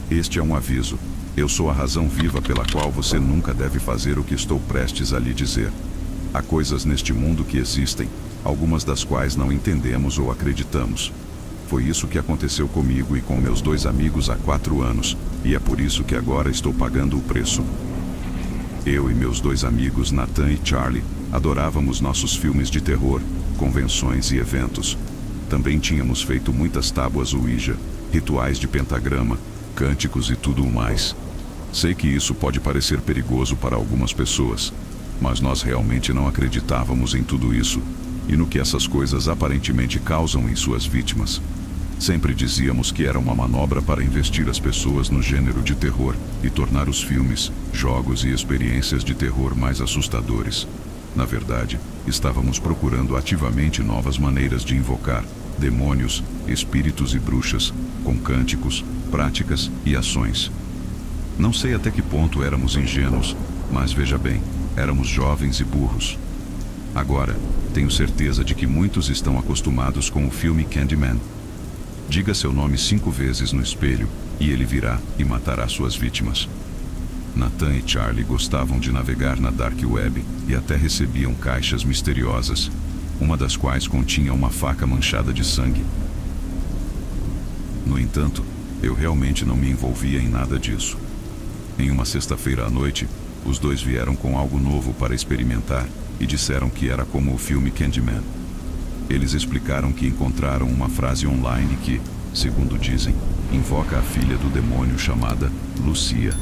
Este é um aviso. Eu sou a razão viva pela qual você nunca deve fazer o que estou prestes a lhe dizer. Há coisas neste mundo que existem, algumas das quais não entendemos ou acreditamos. Foi isso que aconteceu comigo e com meus 2 amigos há 4 anos, e é por isso que agora estou pagando o preço. Eu e meus 2 amigos, Nathan e Charlie, adorávamos nossos filmes de terror, convenções e eventos. Também tínhamos feito muitas tábuas Ouija, rituais de pentagrama, cânticos e tudo o mais. Sei que isso pode parecer perigoso para algumas pessoas, mas nós realmente não acreditávamos em tudo isso e no que essas coisas aparentemente causam em suas vítimas. Sempre dizíamos que era uma manobra para investir as pessoas no gênero de terror e tornar os filmes, jogos e experiências de terror mais assustadores. Na verdade, estávamos procurando ativamente novas maneiras de invocar demônios, espíritos e bruxas, com cânticos, práticas e ações. Não sei até que ponto éramos ingênuos, mas veja bem, éramos jovens e burros. Agora, tenho certeza de que muitos estão acostumados com o filme Candyman. Diga seu nome 5 vezes no espelho, e ele virá e matará suas vítimas. Nathan e Charlie gostavam de navegar na Dark Web e até recebiam caixas misteriosas, uma das quais continha uma faca manchada de sangue. No entanto, eu realmente não me envolvia em nada disso. Em uma sexta-feira à noite, os 2 vieram com algo novo para experimentar e disseram que era como o filme Candyman. Eles explicaram que encontraram uma frase online que, segundo dizem, invoca a filha do demônio chamada Lucia.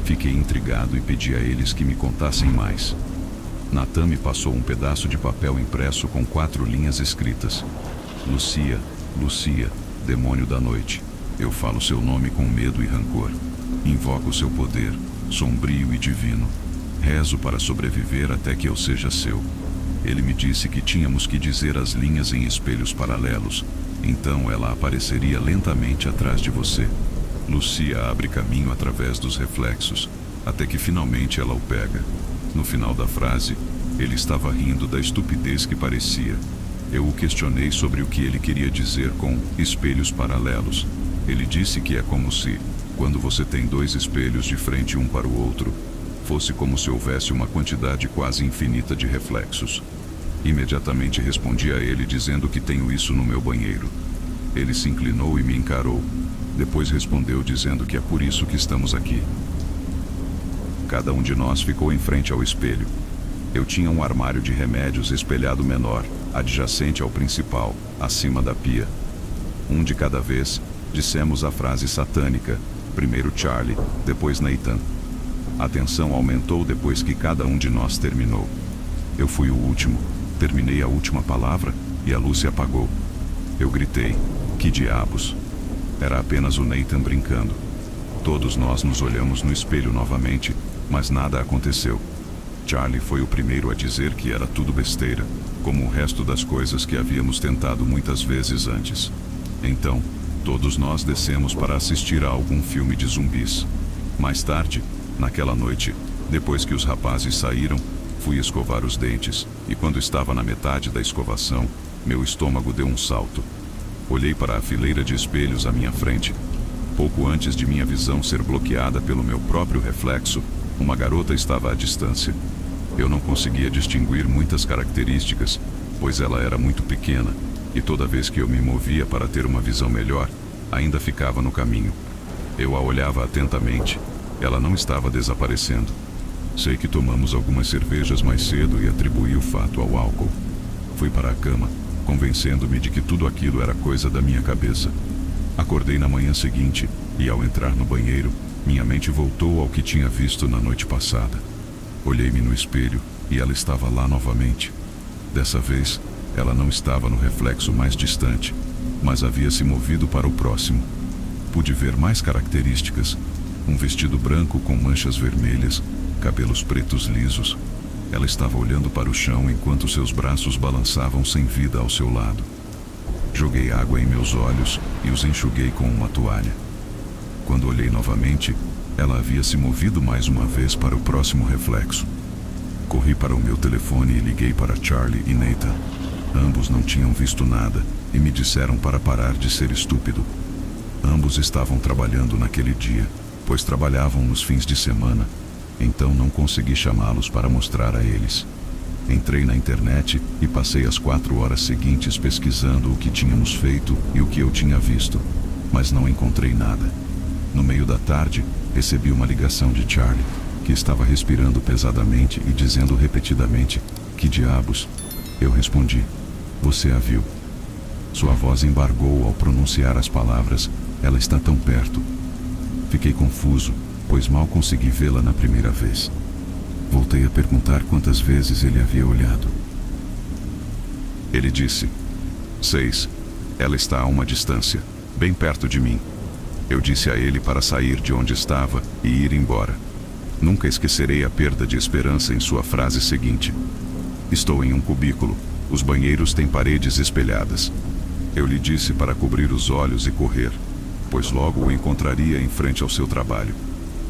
Fiquei intrigado e pedi a eles que me contassem mais. Nathan me passou um pedaço de papel impresso com 4 linhas escritas. Lucia, Lucia, demônio da noite. Eu falo seu nome com medo e rancor. Invoco seu poder, sombrio e divino. Rezo para sobreviver até que eu seja seu. Ele me disse que tínhamos que dizer as linhas em espelhos paralelos. Então ela apareceria lentamente atrás de você. Lucia abre caminho através dos reflexos, até que finalmente ela o pega. No final da frase, ele estava rindo da estupidez que parecia. Eu o questionei sobre o que ele queria dizer com espelhos paralelos. Ele disse que é como se, quando você tem 2 espelhos de frente um para o outro, fosse como se houvesse uma quantidade quase infinita de reflexos. Imediatamente respondi a ele dizendo que tenho isso no meu banheiro. Ele se inclinou e me encarou. Depois respondeu dizendo que é por isso que estamos aqui. Cada um de nós ficou em frente ao espelho. Eu tinha um armário de remédios espelhado menor, adjacente ao principal, acima da pia. Um de cada vez, dissemos a frase satânica, primeiro Charlie, depois Nathan. A tensão aumentou depois que cada um de nós terminou. Eu fui o último, terminei a última palavra e a luz se apagou. Eu gritei, que diabos? Era apenas o Nathan brincando. Todos nós nos olhamos no espelho novamente, mas nada aconteceu. Charlie foi o primeiro a dizer que era tudo besteira, como o resto das coisas que havíamos tentado muitas vezes antes. Então, todos nós descemos para assistir a algum filme de zumbis. Mais tarde, naquela noite, depois que os rapazes saíram, fui escovar os dentes, e quando estava na metade da escovação, meu estômago deu um salto. Olhei para a fileira de espelhos à minha frente. Pouco antes de minha visão ser bloqueada pelo meu próprio reflexo, uma garota estava à distância. Eu não conseguia distinguir muitas características, pois ela era muito pequena, e toda vez que eu me movia para ter uma visão melhor, ainda ficava no caminho. Eu a olhava atentamente. Ela não estava desaparecendo. Sei que tomamos algumas cervejas mais cedo e atribuí o fato ao álcool. Fui para a cama, convencendo-me de que tudo aquilo era coisa da minha cabeça. Acordei na manhã seguinte e, ao entrar no banheiro, minha mente voltou ao que tinha visto na noite passada. Olhei-me no espelho e ela estava lá novamente. Dessa vez, ela não estava no reflexo mais distante, mas havia se movido para o próximo. Pude ver mais características. Um vestido branco com manchas vermelhas, cabelos pretos lisos. Ela estava olhando para o chão enquanto seus braços balançavam sem vida ao seu lado. Joguei água em meus olhos e os enxuguei com uma toalha. Quando olhei novamente, ela havia se movido mais uma vez para o próximo reflexo. Corri para o meu telefone e liguei para Charlie e Nathan. Ambos não tinham visto nada e me disseram para parar de ser estúpido. Ambos estavam trabalhando naquele dia, pois trabalhavam nos fins de semana, então não consegui chamá-los para mostrar a eles. Entrei na internet e passei as 4 horas seguintes pesquisando o que tínhamos feito e o que eu tinha visto, mas não encontrei nada. No meio da tarde, recebi uma ligação de Charlie, que estava respirando pesadamente e dizendo repetidamente: "Que diabos?" Eu respondi: "Você a viu?" Sua voz embargou ao pronunciar as palavras: "Ela está tão perto." Fiquei confuso, pois mal consegui vê-la na primeira vez. Voltei a perguntar quantas vezes ele havia olhado. Ele disse: 6. Ela está a uma distância, bem perto de mim. Eu disse a ele para sair de onde estava e ir embora. Nunca esquecerei a perda de esperança em sua frase seguinte: "Estou em um cubículo, os banheiros têm paredes espelhadas." Eu lhe disse para cobrir os olhos e correr, pois logo o encontraria em frente ao seu trabalho.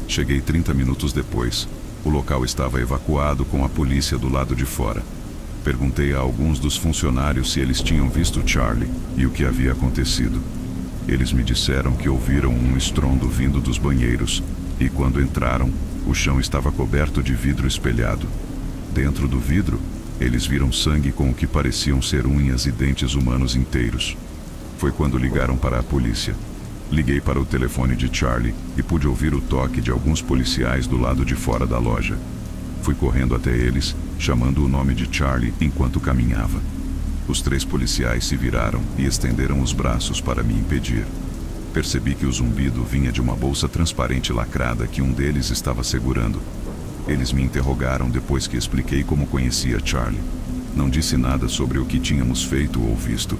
Cheguei 30 minutos depois. O local estava evacuado com a polícia do lado de fora. Perguntei a alguns dos funcionários se eles tinham visto Charlie e o que havia acontecido. Eles me disseram que ouviram um estrondo vindo dos banheiros e, quando entraram, o chão estava coberto de vidro espelhado. Dentro do vidro, eles viram sangue com o que pareciam ser unhas e dentes humanos inteiros. Foi quando ligaram para a polícia. Liguei para o telefone de Charlie e pude ouvir o toque de alguns policiais do lado de fora da loja. Fui correndo até eles, chamando o nome de Charlie enquanto caminhava. Os 3 policiais se viraram e estenderam os braços para me impedir. Percebi que o zumbido vinha de uma bolsa transparente lacrada que um deles estava segurando. Eles me interrogaram depois que expliquei como conhecia Charlie. Não disse nada sobre o que tínhamos feito ou visto,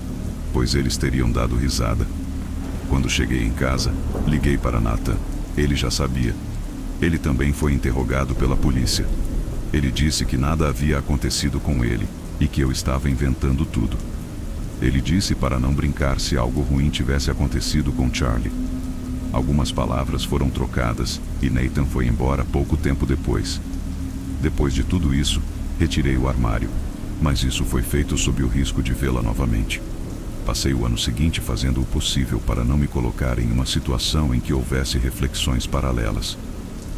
pois eles teriam dado risada. Quando cheguei em casa, liguei para Nathan. Ele já sabia. Ele também foi interrogado pela polícia. Ele disse que nada havia acontecido com ele e que eu estava inventando tudo. Ele disse para não brincar se algo ruim tivesse acontecido com Charlie. Algumas palavras foram trocadas e Nathan foi embora pouco tempo depois. Depois de tudo isso, retirei o armário, mas isso foi feito sob o risco de vê-la novamente. Passei o ano seguinte fazendo o possível para não me colocar em uma situação em que houvesse reflexões paralelas.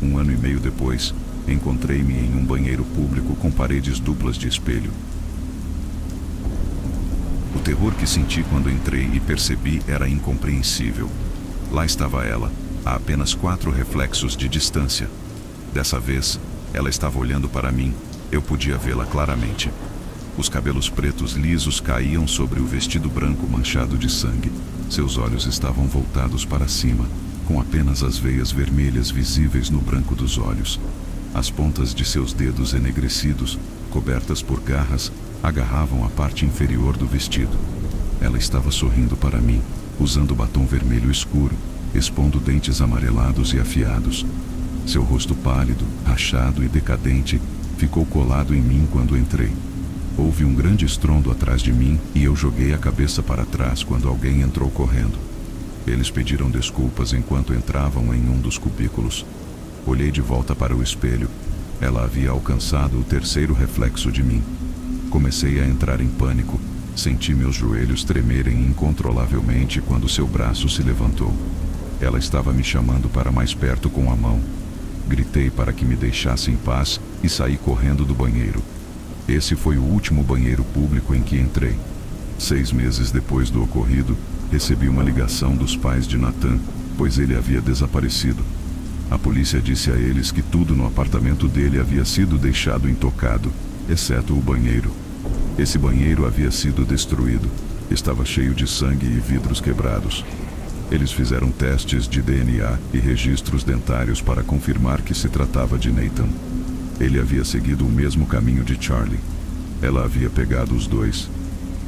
1 ano e meio depois, encontrei-me em um banheiro público com paredes duplas de espelho. O terror que senti quando entrei e percebi era incompreensível. Lá estava ela, a apenas 4 reflexos de distância. Dessa vez, ela estava olhando para mim. Eu podia vê-la claramente. Os cabelos pretos lisos caíam sobre o vestido branco manchado de sangue. Seus olhos estavam voltados para cima, com apenas as veias vermelhas visíveis no branco dos olhos. As pontas de seus dedos enegrecidos, cobertas por garras, agarravam a parte inferior do vestido. Ela estava sorrindo para mim, usando batom vermelho escuro, expondo dentes amarelados e afiados. Seu rosto pálido, rachado e decadente, ficou colado em mim quando entrei. Houve um grande estrondo atrás de mim e eu joguei a cabeça para trás quando alguém entrou correndo. Eles pediram desculpas enquanto entravam em um dos cubículos. Olhei de volta para o espelho. Ela havia alcançado o 3º reflexo de mim. Comecei a entrar em pânico. Senti meus joelhos tremerem incontrolavelmente quando seu braço se levantou. Ela estava me chamando para mais perto com a mão. Gritei para que me deixasse em paz e saí correndo do banheiro. Esse foi o último banheiro público em que entrei. 6 meses depois do ocorrido, recebi uma ligação dos pais de Nathan, pois ele havia desaparecido. A polícia disse a eles que tudo no apartamento dele havia sido deixado intocado, exceto o banheiro. Esse banheiro havia sido destruído. Estava cheio de sangue e vidros quebrados. Eles fizeram testes de DNA e registros dentários para confirmar que se tratava de Nathan. Ele havia seguido o mesmo caminho de Charlie. Ela havia pegado os 2.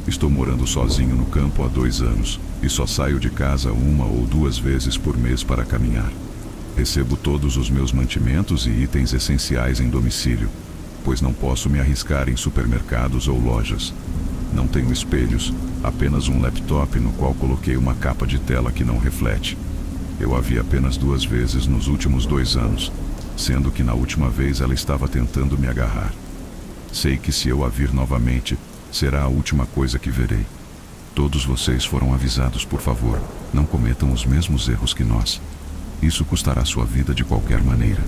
Estou morando sozinho no campo há 2 anos e só saio de casa 1 ou 2 vezes por mês para caminhar. Recebo todos os meus mantimentos e itens essenciais em domicílio, pois não posso me arriscar em supermercados ou lojas. Não tenho espelhos, apenas um laptop no qual coloquei uma capa de tela que não reflete. Eu a vi apenas 2 vezes nos últimos 2 anos, sendo que na última vez ela estava tentando me agarrar. Sei que se eu a vir novamente, será a última coisa que verei. Todos vocês foram avisados, por favor, não cometam os mesmos erros que nós. Isso custará sua vida de qualquer maneira.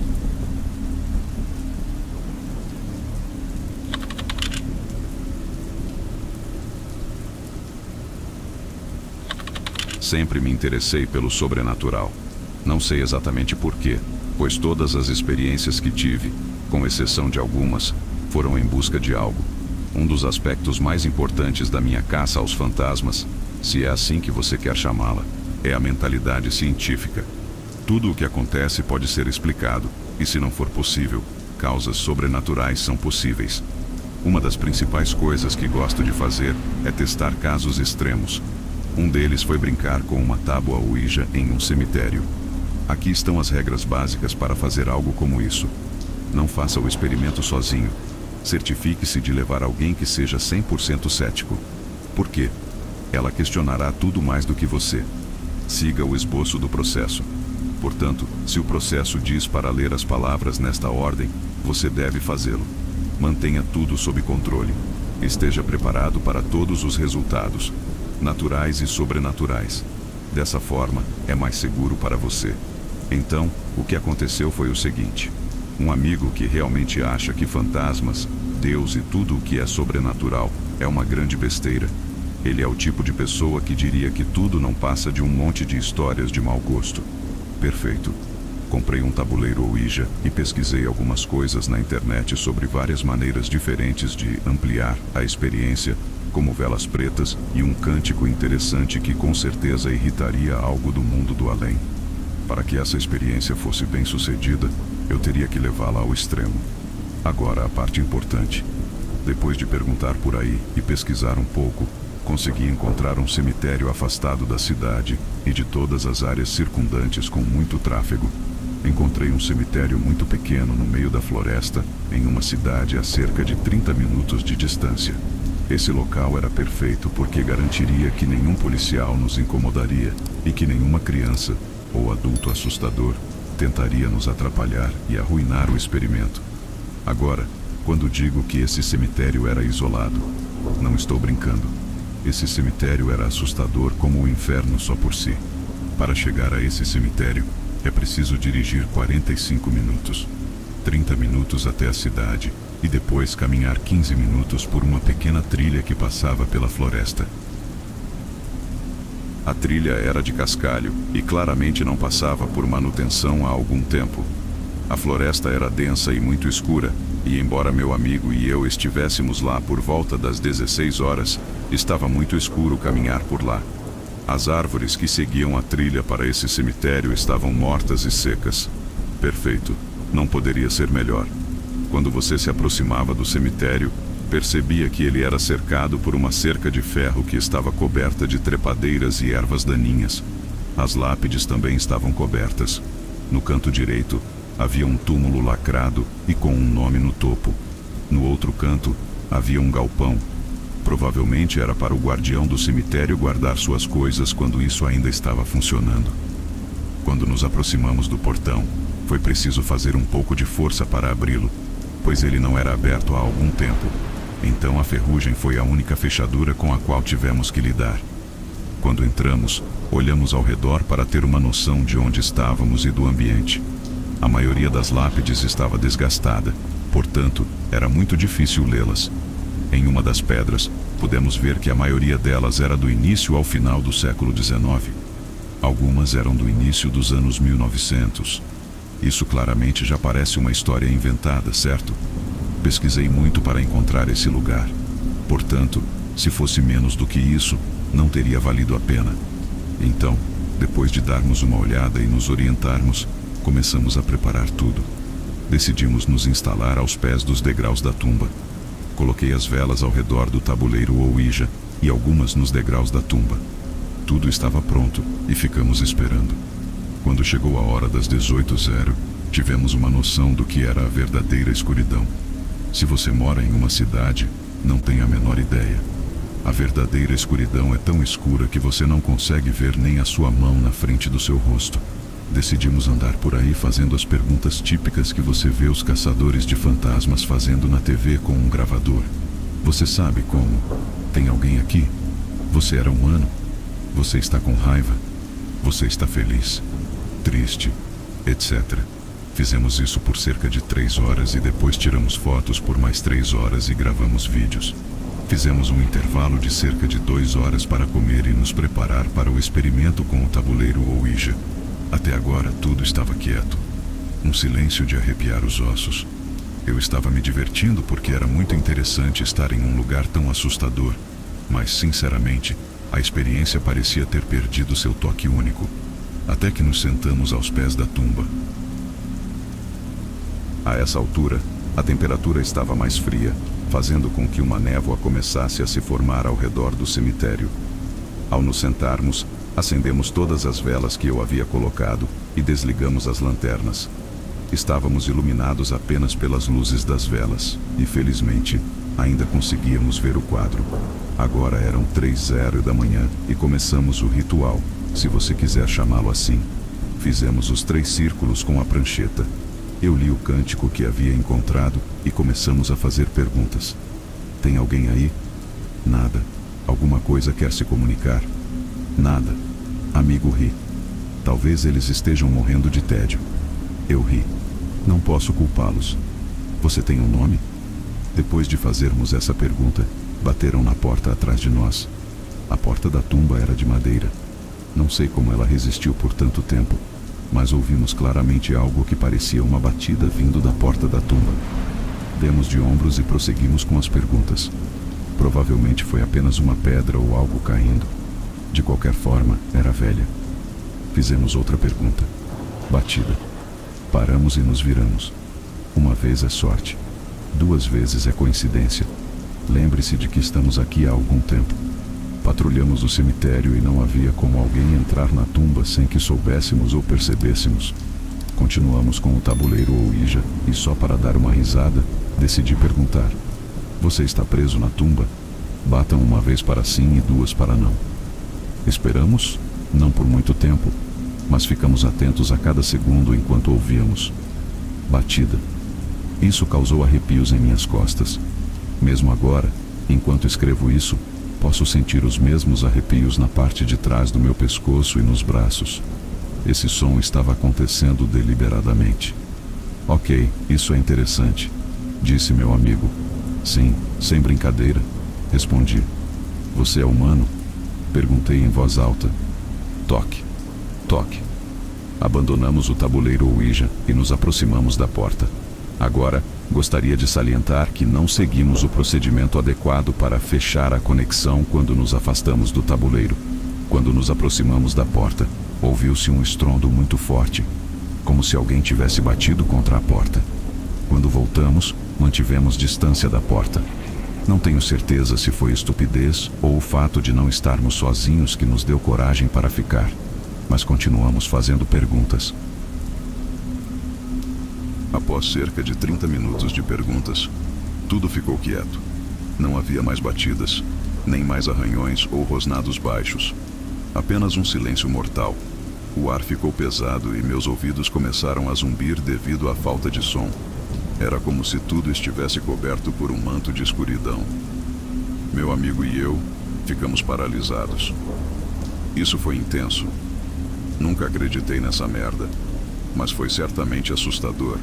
Sempre me interessei pelo sobrenatural. Não sei exatamente porquê, pois todas as experiências que tive, com exceção de algumas, foram em busca de algo. Um dos aspectos mais importantes da minha caça aos fantasmas, se é assim que você quer chamá-la, é a mentalidade científica. Tudo o que acontece pode ser explicado, e se não for possível, causas sobrenaturais são possíveis. Uma das principais coisas que gosto de fazer é testar casos extremos. Um deles foi brincar com uma tábua Ouija em um cemitério. Aqui estão as regras básicas para fazer algo como isso. Não faça o experimento sozinho. Certifique-se de levar alguém que seja 100% cético. Por quê? Ela questionará tudo mais do que você. Siga o esboço do processo. Portanto, se o processo diz para ler as palavras nesta ordem, você deve fazê-lo. Mantenha tudo sob controle. Esteja preparado para todos os resultados, naturais e sobrenaturais. Dessa forma, é mais seguro para você. Então, o que aconteceu foi o seguinte. Um amigo que realmente acha que fantasmas, Deus e tudo o que é sobrenatural é uma grande besteira. Ele é o tipo de pessoa que diria que tudo não passa de um monte de histórias de mau gosto. Perfeito. Comprei um tabuleiro Ouija e pesquisei algumas coisas na internet sobre várias maneiras diferentes de ampliar a experiência, como velas pretas e um cântico interessante que com certeza irritaria algo do mundo do além. Para que essa experiência fosse bem sucedida, eu teria que levá-la ao extremo. Agora a parte importante. Depois de perguntar por aí e pesquisar um pouco, consegui encontrar um cemitério afastado da cidade e de todas as áreas circundantes com muito tráfego. Encontrei um cemitério muito pequeno no meio da floresta, em uma cidade a cerca de 30 minutos de distância. Esse local era perfeito porque garantiria que nenhum policial nos incomodaria e que nenhuma criança ou adulto assustador tentaria nos atrapalhar e arruinar o experimento. Agora, quando digo que esse cemitério era isolado, não estou brincando. Esse cemitério era assustador como o inferno só por si. Para chegar a esse cemitério, é preciso dirigir 45 minutos. 30 minutos até a cidade e depois caminhar 15 minutos por uma pequena trilha que passava pela floresta. A trilha era de cascalho e claramente não passava por manutenção há algum tempo. A floresta era densa e muito escura, e embora meu amigo e eu estivéssemos lá por volta das 16 horas, estava muito escuro caminhar por lá. As árvores que seguiam a trilha para esse cemitério estavam mortas e secas. Perfeito. Não poderia ser melhor. Quando você se aproximava do cemitério, percebia que ele era cercado por uma cerca de ferro que estava coberta de trepadeiras e ervas daninhas. As lápides também estavam cobertas. No canto direito, havia um túmulo lacrado e com um nome no topo. No outro canto, havia um galpão. Provavelmente era para o guardião do cemitério guardar suas coisas quando isso ainda estava funcionando. Quando nos aproximamos do portão, foi preciso fazer um pouco de força para abri-lo, pois ele não era aberto há algum tempo. Então a ferrugem foi a única fechadura com a qual tivemos que lidar. Quando entramos, olhamos ao redor para ter uma noção de onde estávamos e do ambiente. A maioria das lápides estava desgastada, portanto, era muito difícil lê-las. Em uma das pedras, pudemos ver que a maioria delas era do início ao final do século XIX. Algumas eram do início dos anos 1900. Isso claramente já parece uma história inventada, certo? Pesquisei muito para encontrar esse lugar. Portanto, se fosse menos do que isso, não teria valido a pena. Então, depois de darmos uma olhada e nos orientarmos, começamos a preparar tudo. Decidimos nos instalar aos pés dos degraus da tumba. Coloquei as velas ao redor do tabuleiro Ouija e algumas nos degraus da tumba. Tudo estava pronto e ficamos esperando. Quando chegou a hora das 18h, tivemos uma noção do que era a verdadeira escuridão. Se você mora em uma cidade, não tem a menor ideia. A verdadeira escuridão é tão escura que você não consegue ver nem a sua mão na frente do seu rosto. Decidimos andar por aí fazendo as perguntas típicas que você vê os caçadores de fantasmas fazendo na TV com um gravador. Você sabe como? Tem alguém aqui? Você era humano? Você está com raiva? Você está feliz? Triste? Etc. Fizemos isso por cerca de 3 horas e depois tiramos fotos por mais 3 horas e gravamos vídeos. Fizemos um intervalo de cerca de 2 horas para comer e nos preparar para o experimento com o tabuleiro Ouija. Até agora tudo estava quieto. Um silêncio de arrepiar os ossos. Eu estava me divertindo porque era muito interessante estar em um lugar tão assustador, mas, sinceramente, a experiência parecia ter perdido seu toque único. Até que nos sentamos aos pés da tumba. A essa altura, a temperatura estava mais fria, fazendo com que uma névoa começasse a se formar ao redor do cemitério. Ao nos sentarmos, acendemos todas as velas que eu havia colocado e desligamos as lanternas. Estávamos iluminados apenas pelas luzes das velas e, felizmente, ainda conseguíamos ver o quadro. Agora eram 3h da manhã e começamos o ritual, se você quiser chamá-lo assim. Fizemos os 3 círculos com a prancheta. Eu li o cântico que havia encontrado e começamos a fazer perguntas. Tem alguém aí? Nada. Alguma coisa quer se comunicar? Nada. Amigo ri. Talvez eles estejam morrendo de tédio. Eu ri. Não posso culpá-los. Você tem um nome? Depois de fazermos essa pergunta, bateram na porta atrás de nós. A porta da tumba era de madeira. Não sei como ela resistiu por tanto tempo, mas ouvimos claramente algo que parecia uma batida vindo da porta da tumba. Demos de ombros e prosseguimos com as perguntas. Provavelmente foi apenas uma pedra ou algo caindo. De qualquer forma, era velha. Fizemos outra pergunta. Batida. Paramos e nos viramos. Uma vez é sorte. 2 vezes é coincidência. Lembre-se de que estamos aqui há algum tempo. Patrulhamos o cemitério e não havia como alguém entrar na tumba sem que soubéssemos ou percebêssemos. Continuamos com o tabuleiro Ouija e só para dar uma risada, decidi perguntar. Você está preso na tumba? Batam 1 vez para sim e 2 para não. Esperamos, não por muito tempo, mas ficamos atentos a cada segundo enquanto ouvíamos. Batida. Isso causou arrepios em minhas costas. Mesmo agora, enquanto escrevo isso, posso sentir os mesmos arrepios na parte de trás do meu pescoço e nos braços. Esse som estava acontecendo deliberadamente. Ok, isso é interessante, disse meu amigo. Sim, sem brincadeira, respondi. Você é humano? Perguntei em voz alta. Toque. Toque. Abandonamos o tabuleiro Ouija e nos aproximamos da porta. Agora, gostaria de salientar que não seguimos o procedimento adequado para fechar a conexão quando nos afastamos do tabuleiro. Quando nos aproximamos da porta, ouviu-se um estrondo muito forte, como se alguém tivesse batido contra a porta. Quando voltamos, mantivemos distância da porta. Não tenho certeza se foi estupidez ou o fato de não estarmos sozinhos que nos deu coragem para ficar, mas continuamos fazendo perguntas. Após cerca de 30 minutos de perguntas, tudo ficou quieto. Não havia mais batidas, nem mais arranhões ou rosnados baixos. Apenas um silêncio mortal. O ar ficou pesado e meus ouvidos começaram a zumbir devido à falta de som. Era como se tudo estivesse coberto por um manto de escuridão. Meu amigo e eu ficamos paralisados. Isso foi intenso. Nunca acreditei nessa merda, mas foi certamente assustador.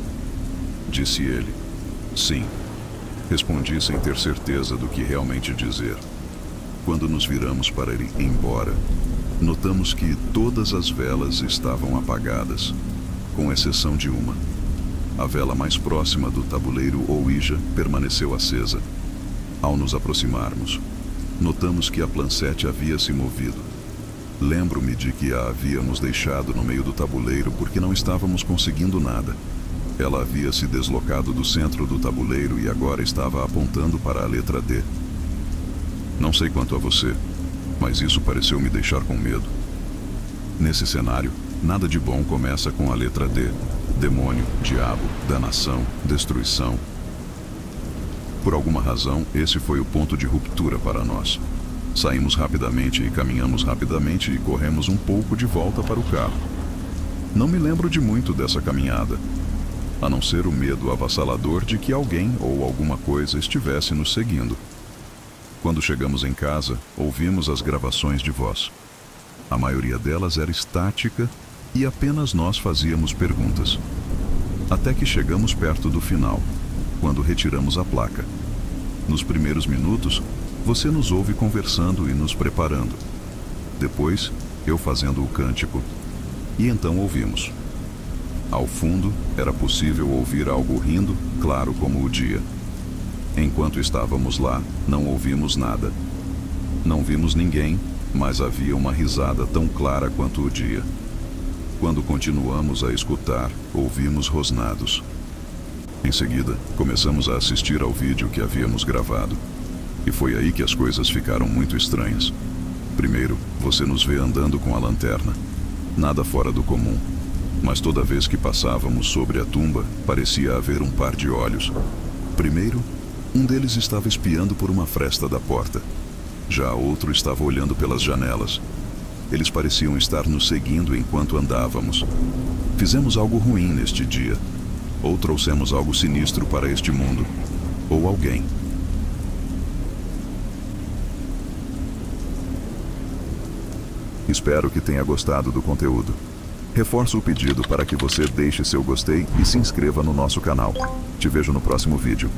Disse ele. Sim. Respondi sem ter certeza do que realmente dizer. Quando nos viramos para ir embora, notamos que todas as velas estavam apagadas, com exceção de uma. A vela mais próxima do tabuleiro Ouija permaneceu acesa. Ao nos aproximarmos, notamos que a plansete havia se movido. Lembro-me de que a havíamos deixado no meio do tabuleiro porque não estávamos conseguindo nada. Ela havia se deslocado do centro do tabuleiro e agora estava apontando para a letra D. Não sei quanto a você, mas isso pareceu me deixar com medo. Nesse cenário, nada de bom começa com a letra D. Demônio, diabo, danação, destruição. Por alguma razão, esse foi o ponto de ruptura para nós. Saímos rapidamente e caminhamos rapidamente e corremos um pouco de volta para o carro. Não me lembro de muito dessa caminhada, a não ser o medo avassalador de que alguém ou alguma coisa estivesse nos seguindo. Quando chegamos em casa, ouvimos as gravações de voz. A maioria delas era estática e apenas nós fazíamos perguntas. Até que chegamos perto do final, quando retiramos a placa. Nos primeiros minutos, você nos ouve conversando e nos preparando. Depois, eu fazendo o cântico. E então ouvimos. Ao fundo, era possível ouvir algo rindo, claro como o dia. Enquanto estávamos lá, não ouvimos nada. Não vimos ninguém, mas havia uma risada tão clara quanto o dia. Quando continuamos a escutar, ouvimos rosnados. Em seguida, começamos a assistir ao vídeo que havíamos gravado. E foi aí que as coisas ficaram muito estranhas. Primeiro, você nos vê andando com a lanterna. Nada fora do comum. Mas toda vez que passávamos sobre a tumba, parecia haver um par de olhos. Primeiro, um deles estava espiando por uma fresta da porta. Já outro estava olhando pelas janelas. Eles pareciam estar nos seguindo enquanto andávamos. Fizemos algo ruim neste dia. Ou trouxemos algo sinistro para este mundo. Ou alguém. Espero que tenha gostado do conteúdo. Reforço o pedido para que você deixe seu gostei e se inscreva no nosso canal. Te vejo no próximo vídeo.